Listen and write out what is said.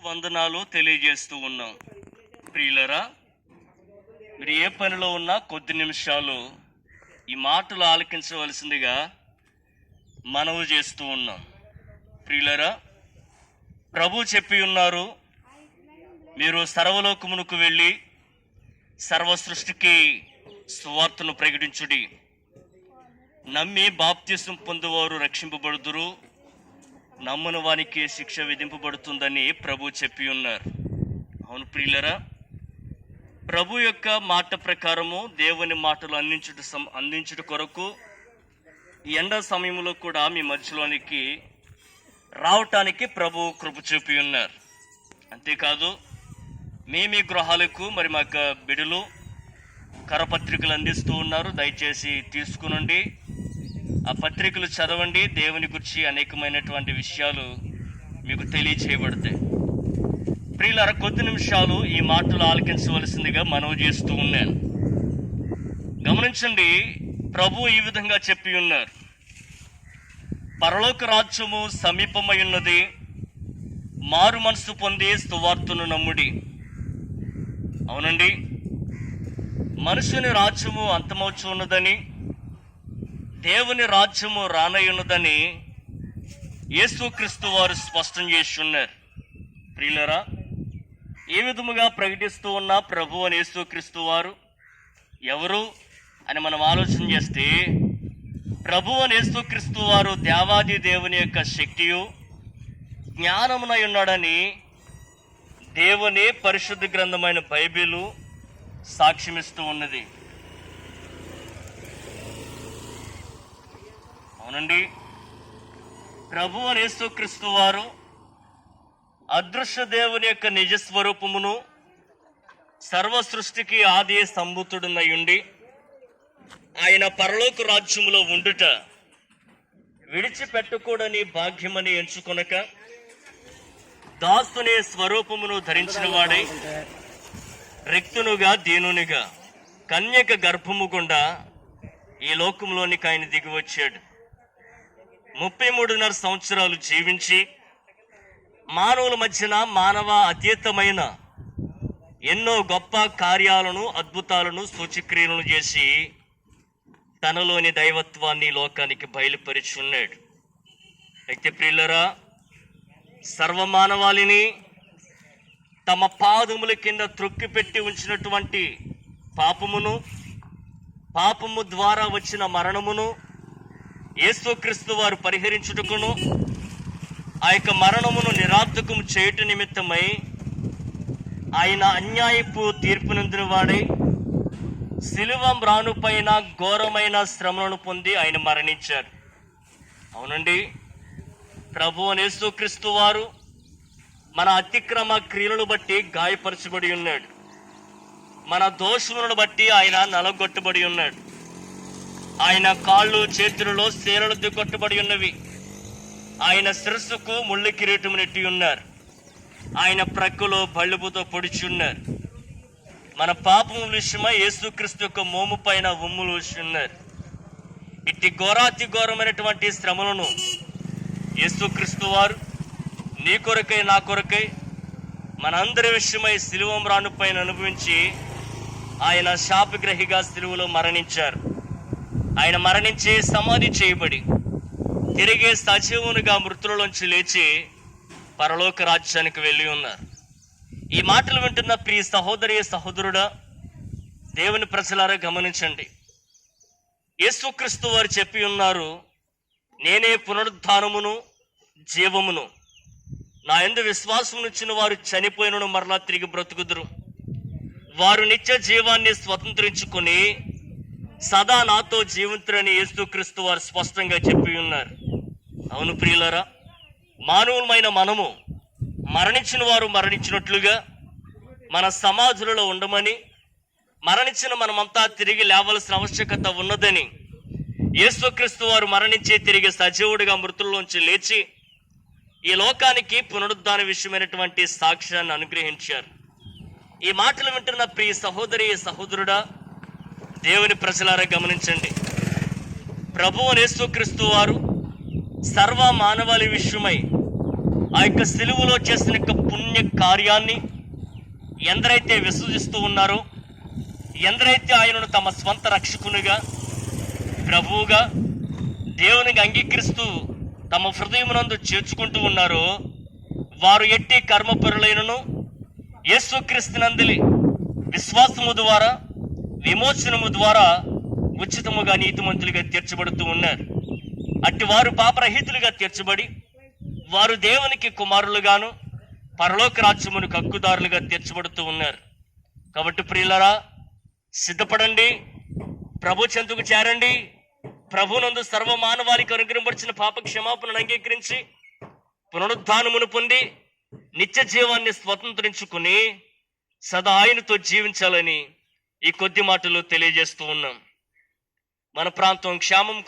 వందనాలు తెలియజేస్తూ ఉన్నాం. ప్రియులరా, మీరు ఏ పనిలో ఉన్నా కొద్ది నిమిషాలు ఈ మాటలు ఆలకించవలసిందిగా మనవి చేస్తూ ఉన్నాం. ప్రియులరా, ప్రభు చెప్పి ఉన్నారు, మీరు సర్వలోకమునకు వెళ్ళి సర్వ సృష్టికి సువార్తను ప్రకటించుడి, నమ్మి బాప్తిసం పొందువారు రక్షింపబడుదురు, నమ్మని వానికి శిక్ష విధింపబడుతుందని ప్రభు చెప్పి ఉన్నారు. అవును ప్రియులరా, ప్రభు యొక్క మాట ప్రకారము దేవుని మాటలు అందించుట కొరకు ఈ ఎండ సమయంలో కూడా మీ మధ్యలోనికి రావటానికి ప్రభు కృప చూపి ఉన్నారు. అంతేకాదు, మీ గృహాలకు మరి మా బిడ్డలు కరపత్రికలు అందిస్తూ ఉన్నారు. దయచేసి తీసుకునండి, ఆ పత్రికలు చదవండి. దేవుని గురించి అనేకమైనటువంటి విషయాలు మీకు తెలియచేయబడతాయి. ప్రియులారా, కొద్ది నిమిషాలు ఈ మాటలు ఆలకించవలసిందిగా మనవి చేస్తూ ఉన్నాను. గమనించండి, ప్రభు ఈ విధంగా చెప్పి ఉన్నారు, పరలోక రాజ్యము సమీపమై ఉన్నది, మారు మనసు పొంది సువార్తను నమ్ముడి. అవునండి, మనుషుని రాజ్యము అంతమవుచు ఉన్నదని, దేవుని రాజ్యము రానై ఉన్నదని యేసుక్రీస్తు వారు స్పష్టం చేసి ఉన్నారు. ప్రియులరా, ఏ విధముగా ప్రకటిస్తూ ఉన్న ప్రభు అని యేసుక్రీస్తు వారు ఎవరు అని మనం ఆలోచన చేస్తే, ప్రభు అని యేసుక్రీస్తు వారు దేవాది దేవుని యొక్క శక్తియు జ్ఞానమునై ఉన్నాడని దేవుని పరిశుద్ధ గ్రంథమైన బైబిలు సాక్ష్యమిస్తూ ఉన్నది. అవునండి, ప్రభు అని యేసుక్రీస్తు వారు అదృశ్య దేవుని యొక్క నిజస్వరూపమును, సర్వ సృష్టికి ఆది సంభూతుడునై ఉండి ఆయన పరలోక రాజ్యములో ఉండుట విడిచిపెట్టకూడని భాగ్యమని ఎంచుకొనక దాసుని స్వరూపమును ధరించిన వాడై రిక్తునుగా దీనునిగా కన్యక గర్భము గుండా ఈ లోకంలోనికి ఆయన దిగి వచ్చాడు. 33.5 సంవత్సరాలు జీవించి మానవుల మధ్యన మానవ అతీతమైన ఎన్నో గొప్ప కార్యాలను, అద్భుతాలను, సూచక్రియలను చేసి తనలోని దైవత్వాన్ని లోకానికి బయలుపరిచి ఉన్నాడు. అయితే ప్రియులరా, సర్వమానవాళిని తమ పాదముల కింద త్రొక్కిపెట్టి ఉంచినటువంటి పాపము ద్వారా వచ్చిన మరణమును యేసుక్రీస్తు వారు పరిహరించుటకును, ఆ యొక్క మరణమును నిరార్థకము చేయుట నిమిత్తమై ఆయన అన్యాయపు తీర్పునందున వాడై శిలువ మ్రానుపైన ఘోరమైన శ్రమలను పొంది ఆయన మరణించారు. అవునండి, ప్రభు అని యేసుక్రీస్తు వారు మన అతిక్రమ క్రియలను బట్టి గాయపరచబడి ఉన్నాడు, మన దోషములను బట్టి ఆయన నలగొట్టబడి ఉన్నాడు. ఆయన కాళ్ళు చేతులలో శీలలు దిగొట్టబడి ఉన్నవి, ఆయన శిరస్సుకు ముళ్ళు కిరీటం నెట్టి ఉన్నారు, ఆయన ప్రక్కలో బళ్ళుపుతో పొడిచి ఉన్నారు. మన పాపము విషయమై యేసుక్రీస్తు యొక్క మోము పైన ఉమ్ములు వేసి ఉన్నారు. ఇట్టి ఘోరాతి ఘోరమైనటువంటి శ్రమలను యేసుక్రీస్తు వారు నీ కొరకై నా కొరకై మనందరి విషయమై శిలువ మ్రాను పైన అనుభవించి ఆయన శాపగ్రహిగా శిలువలో మరణించారు. ఆయన మరణించి సమాధి చేయబడి తిరిగి సజీవునిగా మృతులలోంచి లేచి పరలోక రాజ్యానికి వెళ్ళి ఉన్నారు. ఈ మాటలు వింటున్న ప్రియ సహోదరి సహోదరుడా, దేవుని ప్రజలారా గమనించండి, యేసుక్రీస్తు వారు చెప్పి ఉన్నారు, నేనే పునరుద్ధానమును జీవమును, నా యందు విశ్వాసం ఉంచిన వారు చనిపోయినను మరలా తిరిగి బ్రతుకుదురు, వారు నిత్య జీవాన్ని స్వతంత్రించుకొని సదా నాతో జీవింతురని యేసుక్రీస్తు వారు స్పష్టంగా చెప్పి ఉన్నారు. అవును ప్రియులరా, మానవులమైన మనము మరణించిన వారు మరణించినట్లుగా మన సమాధులలో ఉండమని, మరణించిన మనమంతా తిరిగి లేవలసిన ఆవశ్యకత ఉన్నదని యేసుక్రీస్తు వారు మరణించి తిరిగి సజీవుడిగా మృతుల్లోంచి లేచి ఈ లోకానికి పునరుద్ధాన విషయమైనటువంటి సాక్ష్యాన్ని అనుగ్రహించారు. ఈ మాటలు వింటున్న ప్రియ సహోదరి సహోదరుడా, దేవుని ప్రజలారా గమనించండి, ప్రభువు యేసుక్రీస్తు వారు సర్వ మానవాళి విషయమై ఆ యొక్క సిలువలో చేసిన యొక్క పుణ్య కార్యాన్ని ఎందరైతే విశ్వసిస్తూ ఉన్నారో, ఎందరైతే ఆయనను తమ స్వంత రక్షకునిగా, ప్రభువుగా, దేవునికి అంగీకరిస్తూ తమ హృదయమునందు చేర్చుకుంటూ ఉన్నారో, వారు ఎట్టి కర్మపరులైనను యేసుక్రీస్తునందలి విశ్వాసము ద్వారా, విమోచనము ద్వారా ఉచితముగా నీతిమంతులుగా తీర్చబడుతూ ఉన్నారు. అట్టి వారు పాపరహితులుగా తీర్చబడి వారు దేవునికి కుమారులుగాను పరలోక రాజ్యమునకు హక్కుదారులుగా తీర్చబడుతూ ఉన్నారు. కాబట్టి ప్రియులరా, సిద్ధపడండి, ప్రభు చెంతకు చేరండి. ప్రభునందు సర్వ మానవాళికి అనుగ్రహించిన పాప క్షమాపణను అంగీకరించి పునరుద్ధానమును పొంది నిత్య జీవాన్ని స్వతంత్రించుకుని సదా ఆయనతో జీవించాలని ఈ కొద్ది మాటలు తెలియజేస్తూ ఉన్నాం. మన ప్రాంతం క్షేమం